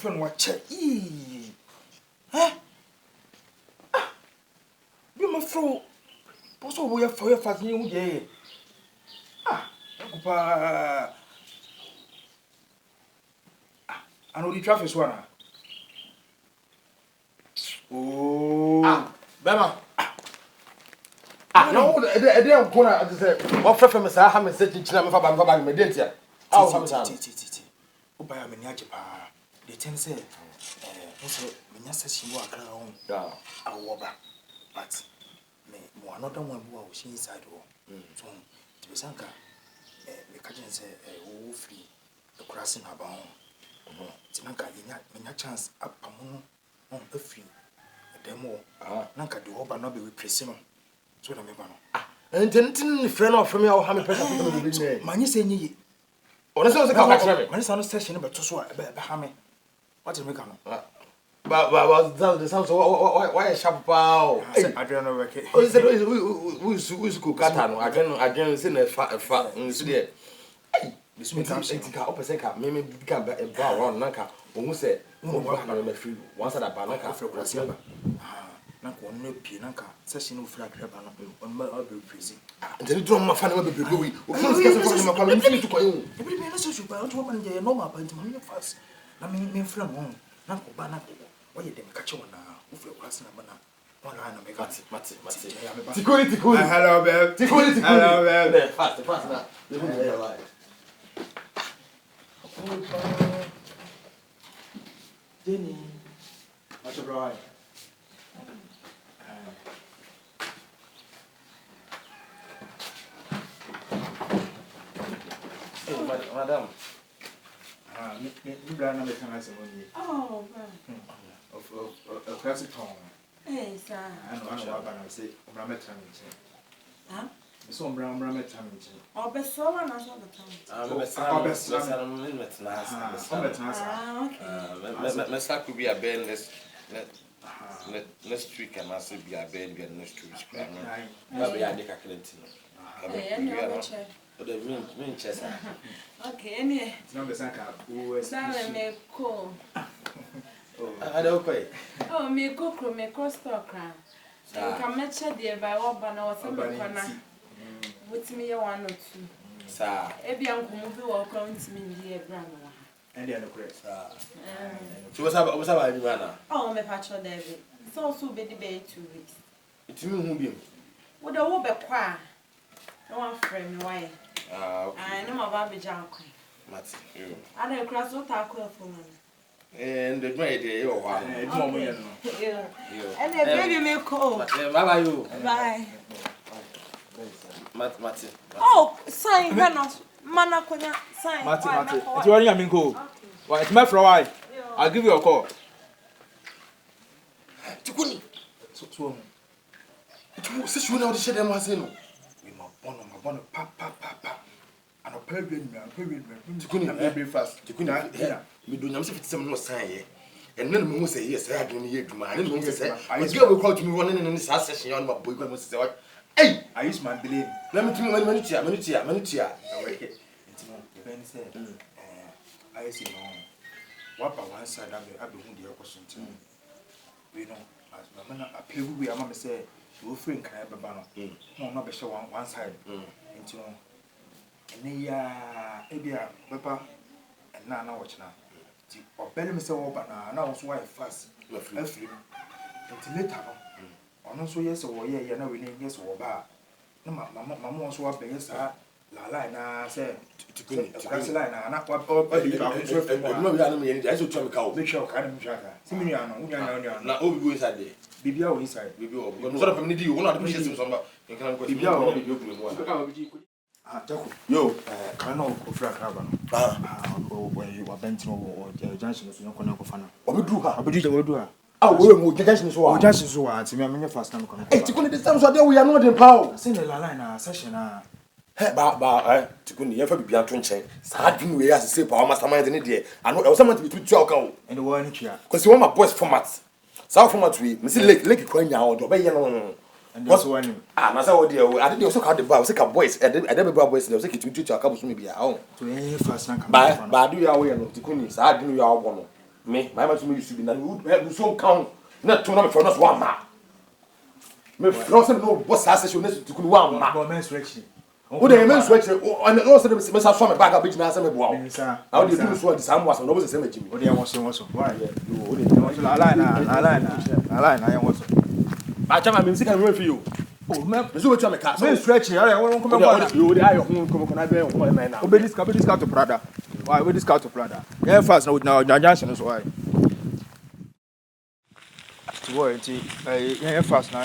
friend watch eh you my fro also we are for your fast you yeah kupa I know the traffic one oh Bema no they am corner as say what from say ha me say chinchina me fa ba me dey tia ah ha me say o ba ya me ni age pa the ten say also me nya session wo akra ho yeah awoba but me another one who was inside wo so to be sanka me ka jen say wo free the crossing aba ho tinanka me nya chance apamu on the free demo nanka de oba no be replace no so na me ba no entin friend of me how me pressure to me be manyi say nyi ona say ka ka kire me manyi say no session be to so be ha me what me ka no but the sound so why sharp pow I don't know work oh say who is cook kata no again say na fa nsi de this me come say ka opposite ka me ka ba around nanka ohun say mo ba na me free once that ba nanka free kwasi ba nanka on no pie nanka session no free akra ba no on ma be freeze nti do ma fa na be bebe we o fun ska so fa na kwa me fini to kwa yin e bi na so so ba on to man je normal pa nti ma me fast na me free no nanka ba na oye dem ka che wona wo free kwasi na ba na wala na me ka mati Tikuuni hello babe Tikuuni hello babe fast na you do your life Jenny, what's your bride? Hey, madam. You brand number can I say one year? Oh, Of classic home. hey, sir. I know what I say. I'm not telling you. Huh? So I'm telling you. Oh, but so one as all the time. Okay. Let's start to be a band next week, and I say be a band next week. Maybe I make a clean but the mean chest. Okay, any. It's not the Sanka who is. Me cool. I don't pay. Oh, me cook, me cross talk. Come match dear by what banner or something. What's me one or two? Sir, Maybe Uncle Movie will come to me, dear grandma. And the other correct. so what's about you, Anna? Oh, my patron David. It's also be debate 2 weeks. It's me who be. Would a wobe qua? No one frame why. I know my baby junk. Mati, you. I don't cross what I call for me. And the great day, oh, wow. And the baby may call. Bye, you. Bye. Mati. Oh, sign, Manaconia, sign. Mati. It's running a minko. Why, it's my flower. I'll give you a call. Tikuuni. So. It's you know the shit I'm saying. My bonnet, papa. And a period, Tikuuni, very fast. Tikuuni, we do not say some no sign. And then we say, yes, I don't hear to my name. I was going to call to me running in this session on my boy. Hey, I use my belief. let me tell you, minute. I see no. What by one side, I'll be the opportunity. We know, as my man, I play with me, I'm say, you free can have a banner. No, not be sure one side. Into and they papa, and now watch now. Or better, Mr. Oban, now was why fast. Until later. Ono so yes or yeah na we need yes or ba na mama so wa be sa la line na say Tikuuni line na kwa be ba so fe mo no we are no me I so tell me ka make sure ka na mshaka si mi anu unya na obi go inside there bibia o inside bibia o because so from need you one of the patients some in can go bibia o mo Jaco yo ka na ko fra kraba no wa bent no o junction so nyako na ko fa na obedu ha obedu ha we mo junction so o junction so wa ti me fast na ko eh Tikuuni this time so there we are not in power say la line na session na he ba Tikuuni ye fa bibia to nchen sa dwun we as say power mastermind ne there and I was meant to be to aka o and the one here because you want my boys format so format we me say lake kwa nya o do be ye no and this one na say what there I dey so ka the bar say ka boys e dey be boys dey say ke to aka bo so me bia o to any fast na come ba do ya we no Tikuuni sa dwun ya o bo no Me, my man to me used to be now. You have so count. Not to know for us 1 ma. Me frozen no boss has to Tikuuni 1 ma. men's direction. Who the men's direction? And also the mess from a bag of bitch. Now, wow. How do you do so? The same was always the same. Oh, they was so. Why? I was. I tell my music and run for you. Oh, man, so what you car. Men's direction. I won't come back. You are home. Come on, now. Obey this car to Prada. Why we this car to Prada? Yeah, fast now. Johnson is why. Boy, yeah, fast now.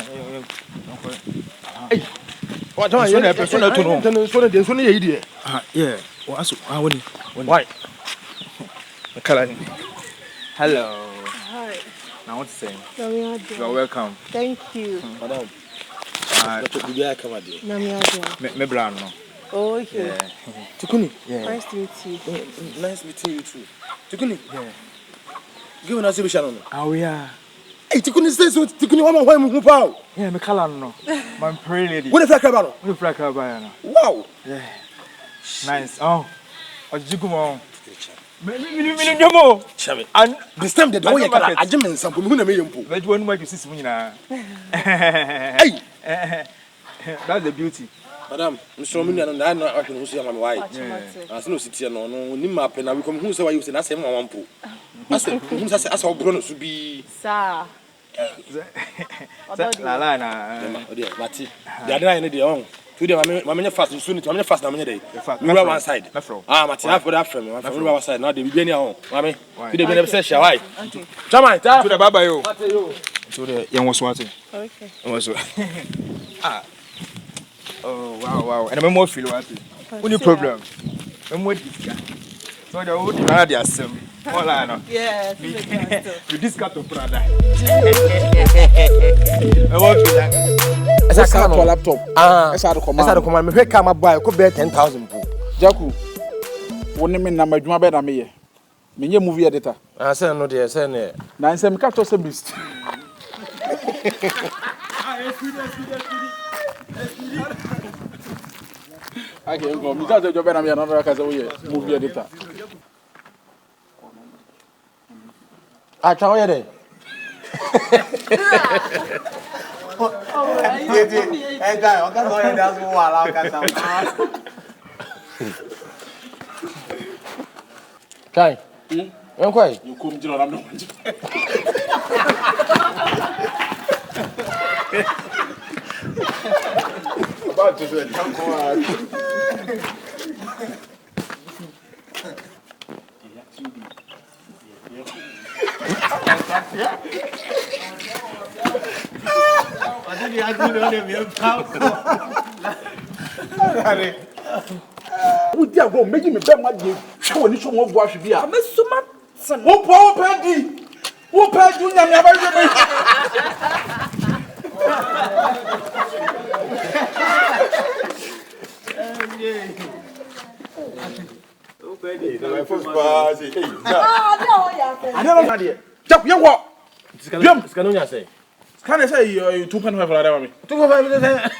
Hey, what don't you person to know? So there's only idea. Yeah. Why? Hello. Hi. Now what's saying? You are welcome. Thank you. Madam. Me brown no. Oh, okay. Yeah. Tikuuni. Yeah. Nice to meet you. Nice meeting you too. Tikuuni. Yeah. Give us a vision. Oh yeah. Hey, Tikuuni says so. Tikuuni, why move out? Yeah, me color no. My pretty lady. What if I come out? What if I come by now? Wow. Yeah. Nice. Oh. Did you come on? Me no. Chame. And this time the way I just meant something. Who na me yumpo. but you want to make sis mu nyina. Hey. That's the beauty. Madam, Mr. Omini and I know I can see my wife. As no city no ni map na we come who say why you say na say mo wampo. As who say as obro so bi. Sir. La. O dey, Mati. The other line dey on. Today my fast so need to fast na me dey. We were one side. Ah, Mati, I for that friend. We were one side. Now they be near home. Mami. Today be say share why. Okay. Chama, ta. To the baba yo. Mati yo. To the young was what? Okay. Ah. Oh wow. And I'm more feel what? Only problem. I'm more disca. So the old man dey asem. All I know. Yeah. You discount to Prada. I want to that. Esa ka to laptop. Esa do command. Esa do command. Me hwe ka ma buy ko be 10,000 po. Jaku. Woni me na madwuma be na me ye. Me nye movie editor. Ah, say no dey, say ne. Na nsem ka to say beast. Okay, go. Me that job na me na no ka say we movie editor. Ah, twa we dey. Kai. Em kwai. You come jino na no. About to say come on. Would you go making me bad? My show and show more wash beer. I'm a suman. Who poor Paddy? Who paid you? Never. My first party. I don't know. Jack, you what? Scanunya say. Can I say you 2.5 for that? 2.5 minutes.